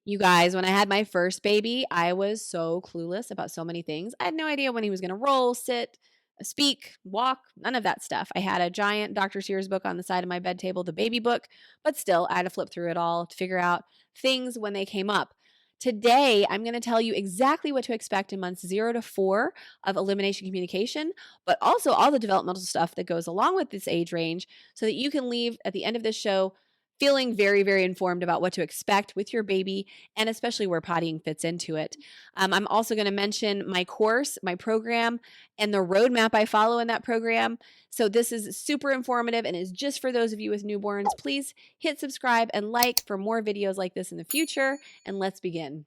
You guys, when I had my first baby, I was so clueless about so many things. I had no idea when he was going to roll, sit, speak, walk, none of that stuff. I had a giant Dr. Sears book on the side of my bed table, the baby book, but still, I had to flip through it all to figure out things when they came up. Today, I'm going to tell you exactly what to expect in months 0 to 4 of elimination communication, but also all the developmental stuff that goes along with this age range so that you can leave at the end of this show feeling very, very informed about what to expect with your baby and especially where pottying fits into it. I'm also going to mention my course, my program, and the roadmap I follow in that program. So this is super informative and is just for those of you with newborns. Please hit subscribe and like for more videos like this in the future, and let's begin.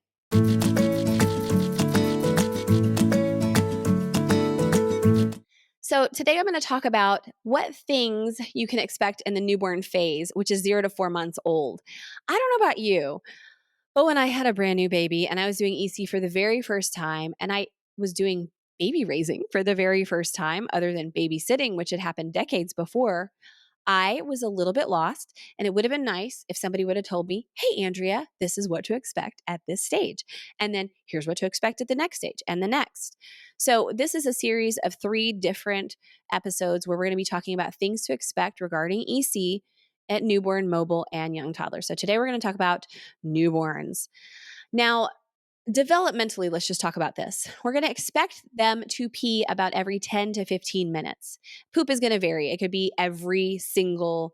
So today I'm going to talk about what things you can expect in the newborn phase, which is 0 to 4 months old. I don't know about you, but when I had a brand new baby and I was doing EC for the very first time, and I was doing baby raising for the very first time, other than babysitting, which had happened decades before, I was a little bit lost. And it would have been nice if somebody would have told me, hey, Andrea, this is what to expect at this stage. And then here's what to expect at the next stage and the next. So, this is a series of 3 different episodes where we're going to be talking about things to expect regarding EC at newborn, mobile, and young toddlers. So, today we're going to talk about newborns. Now, developmentally, let's just talk about this. We're going to expect them to pee about every 10 to 15 minutes. Poop is going to vary. It could be every single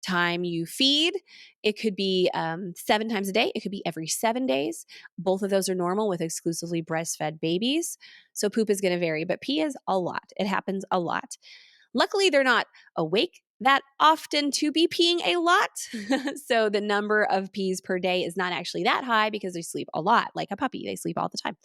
time you feed. It could be 7 times a day. It could be every 7 days. Both of those are normal with exclusively breastfed babies. So poop is going to vary, but pee is a lot. It happens a lot. Luckily, they're not awake that often to be peeing a lot. So the number of pees per day is not actually that high because they sleep a lot, like a puppy. They sleep all the time.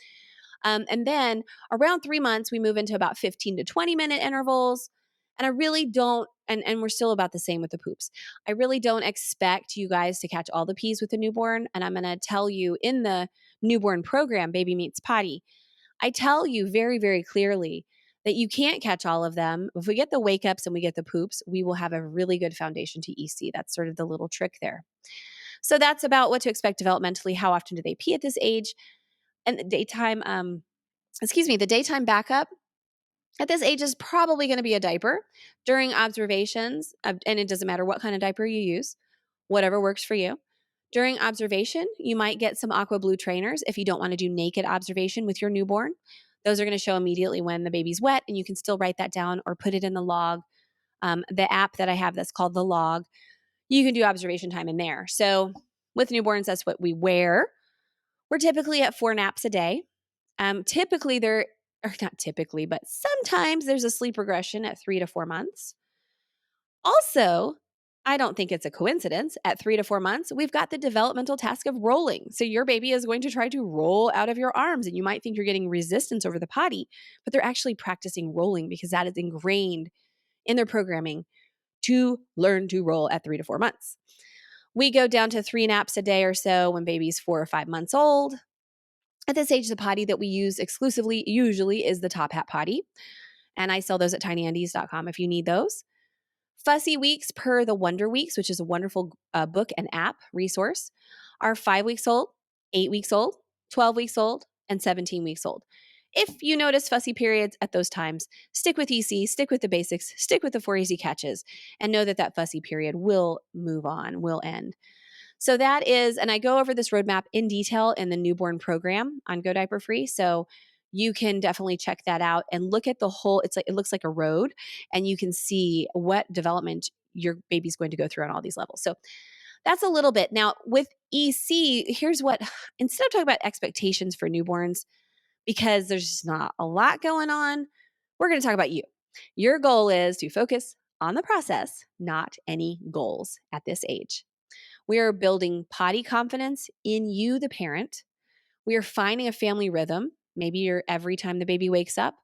And then around 3 months, we move into about 15 to 20-minute intervals. And I really don't, and we're still about the same with the poops. I really don't expect you guys to catch all the pees with the newborn. And I'm going to tell you in the newborn program, Baby Meets Potty, I tell you very, very clearly that you can't catch all of them. If we get the wake ups and we get the poops, we will have a really good foundation to EC. That's sort of the little trick there. So that's about what to expect developmentally. How often do they pee at this age? And the daytime, the daytime backup at this age is probably going to be a diaper during observations. And it doesn't matter what kind of diaper you use, whatever works for you. During observation, you might get some aqua blue trainers if you don't want to do naked observation with your newborn. Those are going to show immediately when the baby's wet, and you can still write that down or put it in the log. The app that I have that's called the log, you can do observation time in there. So with newborns, that's what we wear. We're typically at 4 naps a day. Typically, or not typically, but sometimes there's a sleep regression at 3 to 4 months. Also, I don't think it's a coincidence. At 3 to 4 months, we've got the developmental task of rolling. So your baby is going to try to roll out of your arms, and you might think you're getting resistance over the potty, but they're actually practicing rolling because that is ingrained in their programming to learn to roll at 3 to 4 months. We go down to 3 naps a day or so when baby's 4 or 5 months old. At this age, the potty that we use exclusively usually is the Top Hat potty, and I sell those at tinyandes.com if you need those. Fussy weeks per the Wonder Weeks, which is a wonderful book and app resource, are 5 weeks old, 8 weeks old, 12 weeks old, and 17 weeks old. If you notice fussy periods at those times, stick with EC, stick with the basics, stick with the 4 easy catches, and know that that fussy period will move on, will end. So that is, and I go over this roadmap in detail in the newborn program on Go Diaper Free. So you can definitely check that out and look at the whole, it looks like a road, and you can see what development your baby's going to go through on all these levels. So that's a little bit. Now with EC, here's what, instead of talking about expectations for newborns, because there's just not a lot going on, we're going to talk about you. Your goal is to focus on the process, not any goals at this age. We are building potty confidence in you, the parent. We are finding a family rhythm. Maybe you're every time the baby wakes up,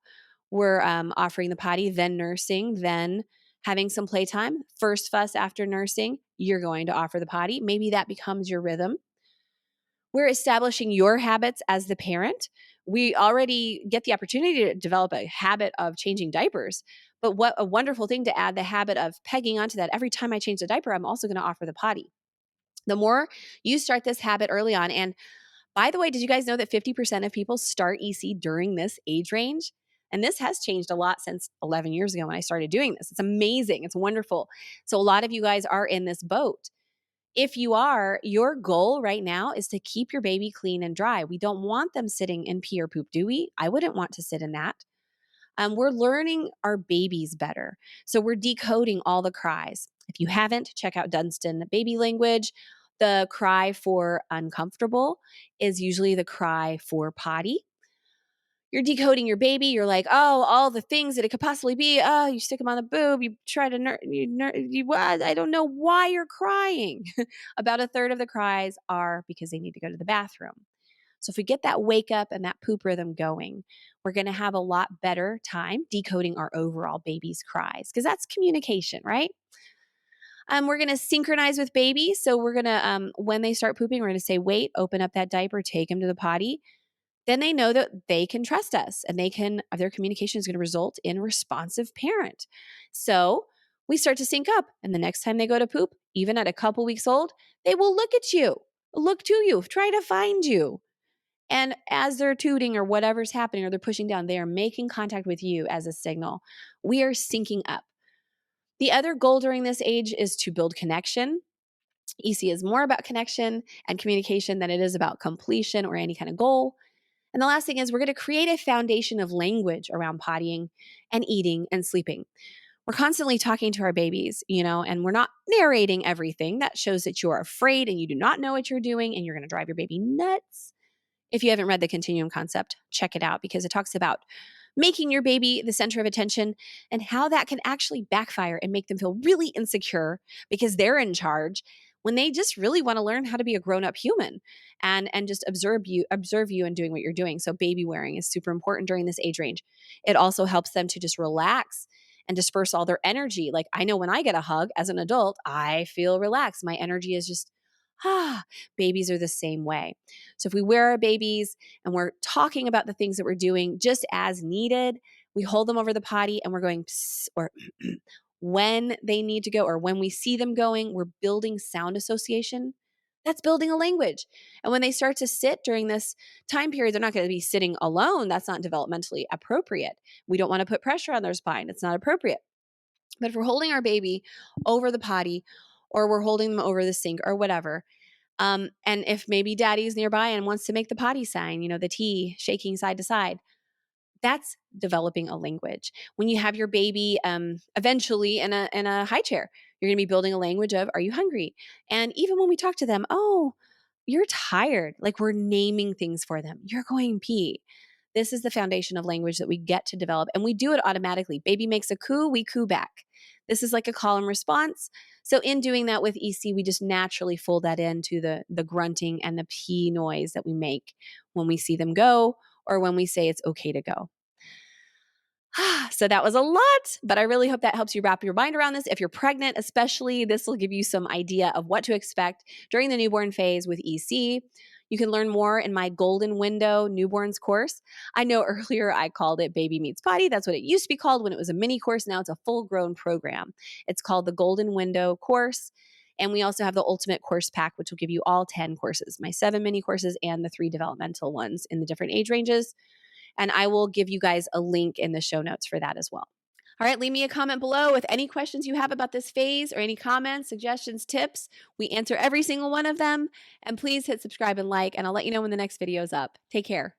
we're offering the potty, then nursing, then having some playtime. First fuss after nursing, you're going to offer the potty. Maybe that becomes your rhythm. We're establishing your habits as the parent. We already get the opportunity to develop a habit of changing diapers, but what a wonderful thing to add the habit of pegging onto that. Every time I change the diaper, I'm also going to offer the potty. The more you start this habit early on, and by the way, did you guys know that 50% of people start EC during this age range? And this has changed a lot since 11 years ago when I started doing this. It's amazing. It's wonderful. So a lot of you guys are in this boat. If you are, your goal right now is to keep your baby clean and dry. We don't want them sitting in pee or poop, do we? I wouldn't want to sit in that. We're learning our babies better. So we're decoding all the cries. If you haven't, check out Dunstan Baby Language. The cry for uncomfortable is usually the cry for potty. You're decoding your baby. You're like, oh, all the things that it could possibly be. Oh, you stick them on the boob. You try to I don't know why you're crying. About a third of the cries are because they need to go to the bathroom. So if we get that wake up and that poop rhythm going, we're going to have a lot better time decoding our overall baby's cries, because that's communication, right? We're going to synchronize with baby. So we're going to, when they start pooping, we're going to say, wait, open up that diaper, take them to the potty. Then they know that they can trust us and their communication is going to result in responsive parent. So we start to sync up. And the next time they go to poop, even at a couple weeks old, they will look at you, look to you, try to find you. And as they're tooting or whatever's happening or they're pushing down, they are making contact with you as a signal. We are syncing up. The other goal during this age is to build connection. EC is more about connection and communication than it is about completion or any kind of goal. And the last thing is we're going to create a foundation of language around pottying and eating and sleeping. We're constantly talking to our babies, and we're not narrating everything. That shows that you're afraid and you do not know what you're doing and you're going to drive your baby nuts. If you haven't read the Continuum Concept, check it out because it talks about making your baby the center of attention and how that can actually backfire and make them feel really insecure because they're in charge when they just really want to learn how to be a grown-up human and just observe you and doing what you're doing. So baby wearing is super important during this age range. It also helps them to just relax and disperse all their energy. Like I know when I get a hug as an adult, I feel relaxed. My energy is just babies are the same way. So if we wear our babies and we're talking about the things that we're doing just as needed, we hold them over the potty and we're going psst, or when they need to go or when we see them going, we're building sound association. That's building a language. And when they start to sit during this time period, they're not going to be sitting alone. That's not developmentally appropriate. We don't want to put pressure on their spine. It's not appropriate. But if we're holding our baby over the potty or we're holding them over the sink or whatever, and if maybe daddy's nearby and wants to make the potty sign, the T shaking side to side, that's developing a language. When you have your baby eventually in a high chair, you're going to be building a language of, are you hungry? And even when we talk to them, oh, you're tired. Like we're naming things for them. You're going pee. This is the foundation of language that we get to develop, and we do it automatically. Baby makes a coo, we coo back. This is like a call and response. So in doing that with EC, we just naturally fold that into the grunting and the pee noise that we make when we see them go or when we say it's okay to go. So that was a lot, but I really hope that helps you wrap your mind around this. If you're pregnant, especially, this will give you some idea of what to expect during the newborn phase with EC. You can learn more in my Golden Window Newborns course. I know earlier I called it Baby Meets Potty. That's what it used to be called when it was a mini course. Now it's a full-grown program. It's called the Golden Window course. And we also have the Ultimate Course Pack, which will give you all 10 courses, my 7 mini courses and the 3 developmental ones in the different age ranges. And I will give you guys a link in the show notes for that as well. All right, leave me a comment below with any questions you have about this phase or any comments, suggestions, tips. We answer every single one of them. And please hit subscribe and like, and I'll let you know when the next video is up. Take care.